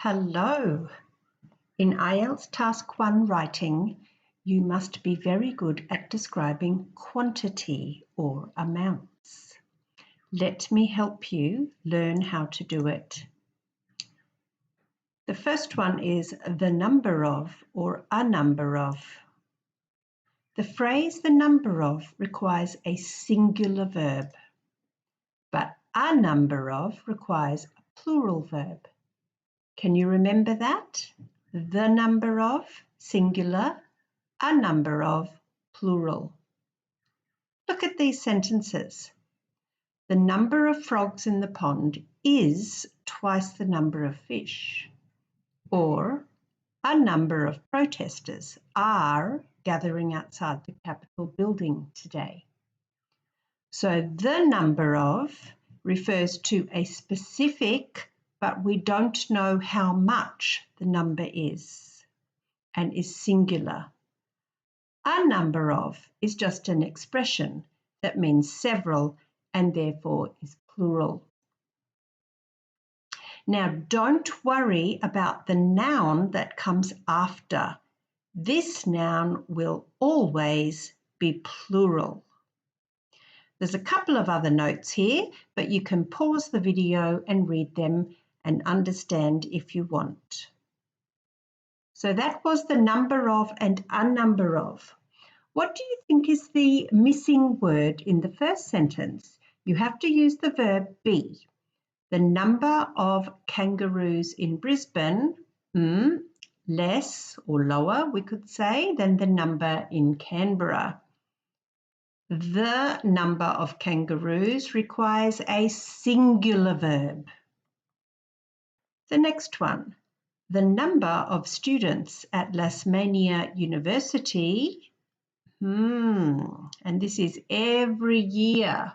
Hello. In IELTS Task 1 writing, you must be very good at describing quantity or amounts. Let me help you learn how to do it. The first one is the number of or a number of. The phrase the number of requires a singular verb, but a number of requires a plural verb. Can you remember that? The number of, singular, a number of, plural. Look at these sentences. The number of frogs in the pond is twice the number of fish. Or, a number of protesters are gathering outside the Capitol building today. So the number of refers to a specific, but we don't know how much the number is and is singular. A number of is just an expression that means several and therefore is plural. Now, don't worry about the noun that comes after. This noun will always be plural. There's a couple of other notes here, but you can pause the video and read them and understand if you want. So that was the number of and a number of. What do you think is the missing word in the first sentence? You have to use the verb be. The number of kangaroos in Brisbane, less or lower, we could say, than the number in Canberra. The number of kangaroos requires a singular verb. The next one, the number of students at Lasmania University, and this is every year.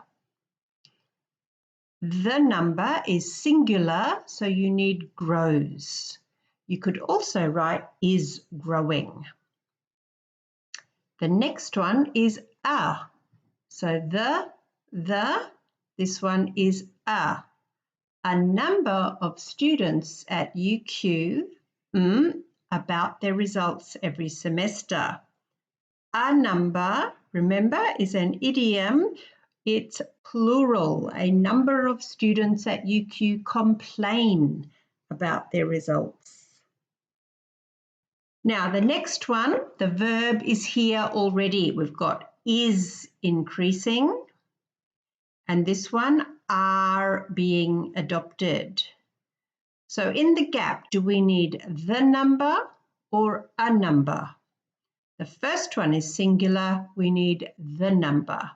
The number is singular, so you need grows. You could also write is growing. The next one is a. So this one is a. A number of students at UQ about their results every semester. A number, remember, is an idiom. It's plural. A number of students at UQ complain about their results. Now, the next one, the verb is here already. We've got is increasing, and this one, are being adopted. So in the gap, do we need the number or a number? The first one is singular, we need the number.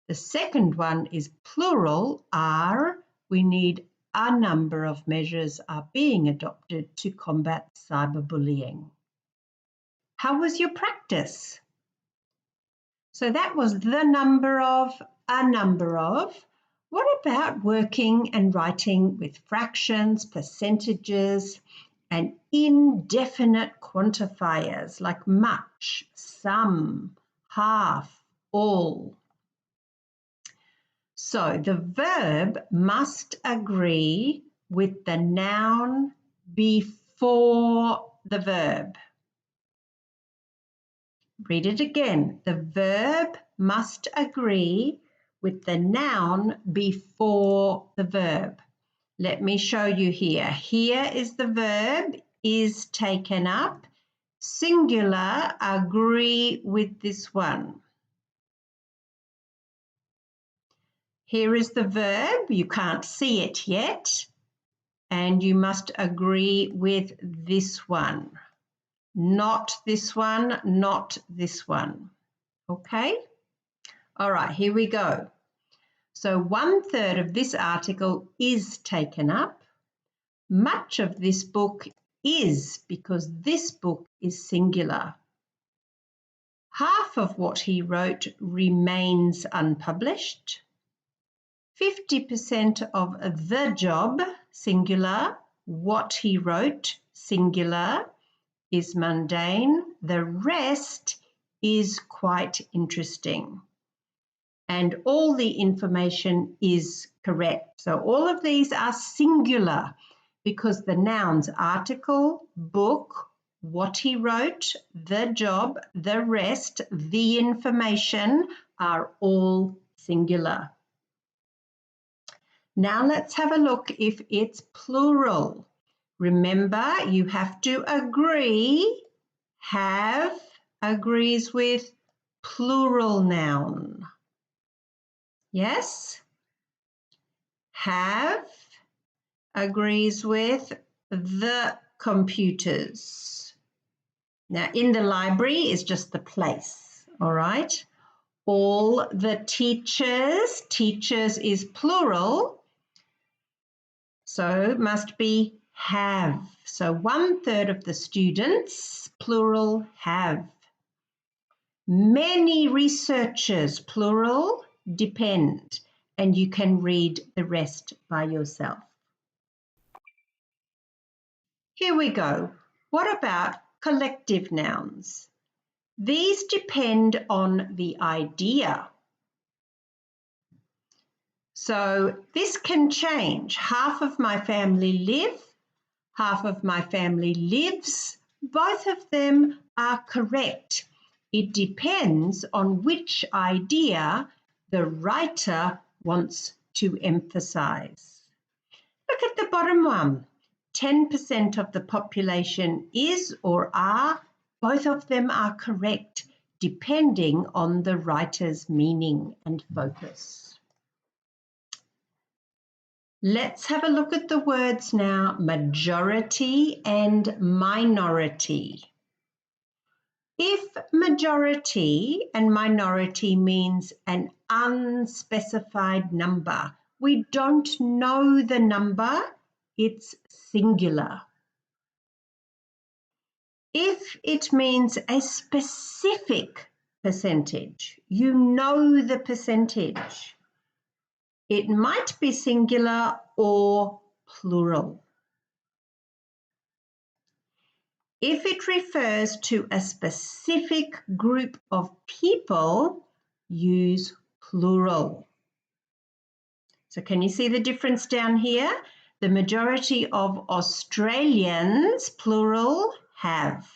The second one is plural, are, we need a number of measures are being adopted to combat cyberbullying. How was your practice? So that was the number of, a number of. What about working and writing with fractions, percentages, and indefinite quantifiers like much, some, half, all? So the verb must agree with the noun before the verb. Read it again. The verb must agree with the noun before the verb. Let me show you here. Here is the verb, is taken up. Singular, agree with this one. Here is the verb, you can't see it yet, and you must agree with this one. Not this one, not this one. Okay? All right, here we go. So 1/3 of this article is taken up. Much of this book is because this book is singular. Half of what he wrote remains unpublished. 50% of the job, singular, what he wrote, singular, is mundane. The rest is quite interesting. And all the information is correct. So all of these are singular because the nouns article, book, what he wrote, the job, the rest, the information are all singular. Now let's have a look if it's plural. Remember, you have to agree. Have agrees with plural noun. Yes? Have agrees with the computers. Now, in the library is just the place, all right? All the teachers, teachers is plural, so must be have. So 1/3 of the students, plural, have. Many researchers, plural, depend, and you can read the rest by yourself. Here we go. What about collective nouns? These depend on the idea. So this can change. Half of my family live, half of my family lives. Both of them are correct. It depends on which idea the writer wants to emphasize. Look at the bottom one. 10% of the population is or are. Both of them are correct, depending on the writer's meaning and focus. Let's have a look at the words now, majority and minority. If majority and minority means an unspecified number, we don't know the number, it's singular. If it means a specific percentage, you know the percentage, it might be singular or plural. If it refers to a specific group of people, use plural. So can you see the difference down here? The majority of Australians, plural, have.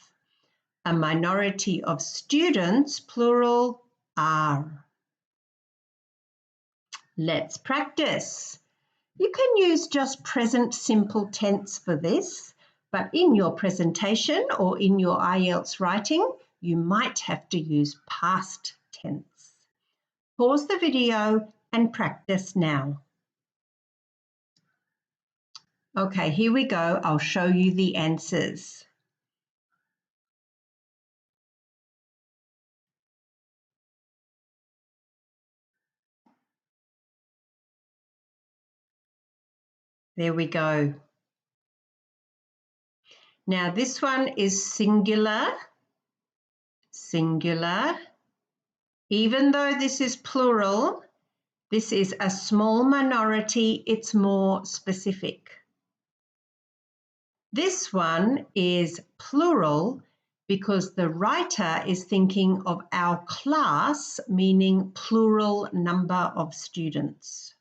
A minority of students, plural, are. Let's practice. You can use just present simple tense for this, but in your presentation or in your IELTS writing, you might have to use past tense. Pause the video and practice now. Okay, here we go. I'll show you the answers. There we go. Now this one is singular, singular. Even though this is plural, this is a small minority, it's more specific. This one is plural because the writer is thinking of our class, meaning plural number of students.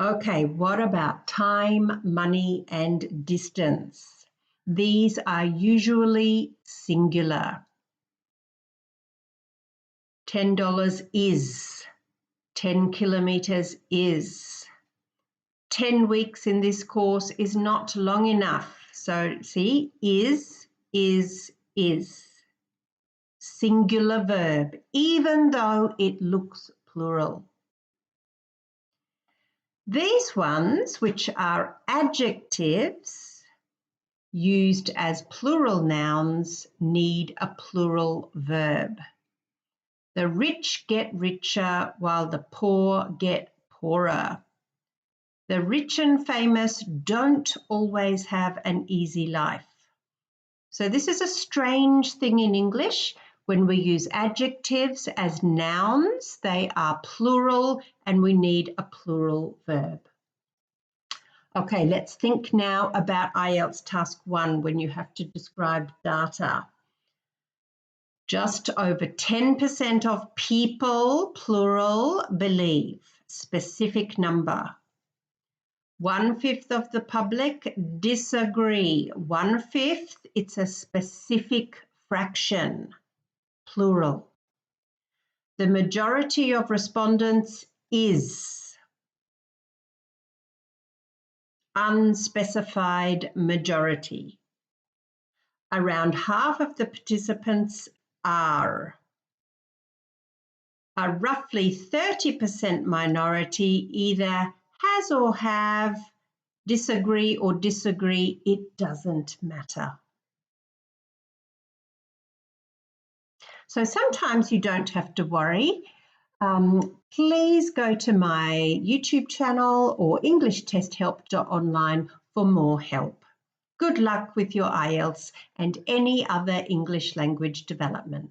Okay, what about time, money, and distance? These are usually singular. $10 is, 10 kilometres is. 10 weeks in this course is not long enough. So see, is. Singular verb, even though it looks plural. These ones, which are adjectives used as plural nouns, need a plural verb. The rich get richer while the poor get poorer. The rich and famous don't always have an easy life. So this is a strange thing in English. When we use adjectives as nouns, they are plural and we need a plural verb. Okay, let's think now about IELTS Task 1 when you have to describe data. Just over 10% of people, plural, believe. Specific number. 1/5 of the public disagree. 1/5, it's a specific fraction, plural. The majority of respondents is. Unspecified majority. Around half of the participants are. A roughly 30% minority either has or have, disagree or disagree, it doesn't matter. So sometimes you don't have to worry. Please go to my YouTube channel or EnglishTestHelp.online for more help. Good luck with your IELTS and any other English language development.